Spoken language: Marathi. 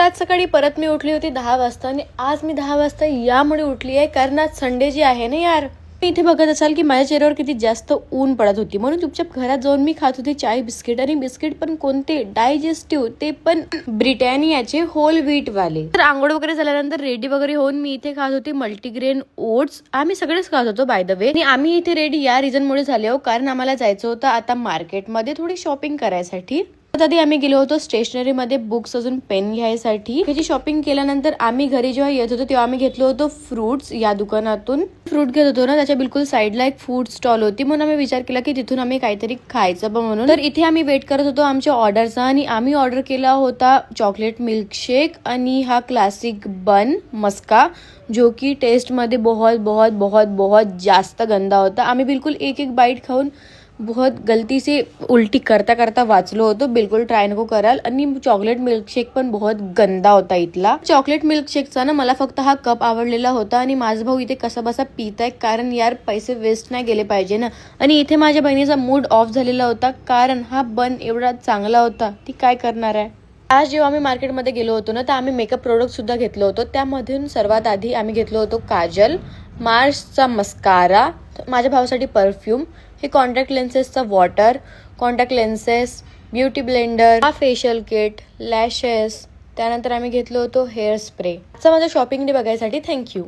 आज सकाळी परत मी उठली होती 10 वाजता आणि आज मी 10 वाजता यामुळे उठली आहे कारण आज संडे जी आहे ना यार. इथे बघत असाल की माझ्या चेहऱ्यावर किती जास्त ऊन पडत होती, म्हणून चुपचाप घरात जाऊन मी खात होती चाय बिस्किट. आणि बिस्किट पण कोणते, डायजेस्टिव्ह, ते पण ब्रिटॅनियाचे होल व्हीट वाले. तर आंघोळ वगैरे झाल्यानंतर रेडी वगैरे होऊन मी इथे खात होती मल्टीग्रेन ओट्स. आम्ही सगळेच खात होतो बाय द वे. आणि आम्ही इथे रेडी या रिझन मुळे झाले हो, कारण आम्हाला जायचं होतं आता मार्केटमध्ये थोडी शॉपिंग करायसाठी. आधी आम्ही गेलो होतो स्टेशनरी मध्ये बुक्स अजून पेन घ्यायसाठी. ह्याची शॉपिंग केल्यानंतर आम्ही घरी जेव्हा येत होतो तेव्हा आम्ही घेतलो होतो फ्रुट्स या दुकानातून. फ्रूट घेत होतो ना, त्याच्या बिलकुल साईडला एक फूड स्टॉल होती, म्हणून आम्ही विचार केला की तिथून आम्ही काहीतरी खायचं बघ म्हणून. तर इथे आम्ही वेट करत होतो आमच्या ऑर्डरचा आणि आम्ही ऑर्डर केला होता चॉकलेट मिल्कशेक आणि हा क्लासिक बन मस्का, जो की टेस्ट मध्ये बहुत बहुत बहुत बहुत जास्त गंदा होता. आम्ही बिलकुल एक एक बाईट खाऊन बहुत गलती से उलटी करता करता वाचलो होतो. बिलकुल ट्राय नको कराल. आणि चॉकलेट मिल्कशेक पण बहुत गंदा होता इथला. चॉकलेट मिल्कशेकचा ना मला फक्त हा कप आवडलेला होता आणि माझा भाऊ इथे कसा बसा पित आहे, कारण यार पैसे वेस्ट नाही गेले पाहिजे ना. आणि इथे माझ्या बहिणीचा मूड ऑफ झालेला होता कारण हा बन एवढा चांगला होता, ती काय करणार आहे. आज जेव्हा आम्ही मार्केटमध्ये गेलो होतो ना, तर आम्ही मेकअप प्रोडक्ट सुद्धा घेतलो होतो. त्यामधून सर्वात आधी आम्ही घेतलो होतो काजल, मार्सचा मस्कारा, माझ्या भावासाठी परफ्यूम, हे कॉन्टॅक्ट लेन्सेसचा water, contact lenses, beauty blender, हा फेशियल किट, लॅशेस. त्यानंतर आम्ही घेतलो होतो हेअर स्प्रे. आजचा माझा शॉपिंग डे बघायसाठी थँक्यू.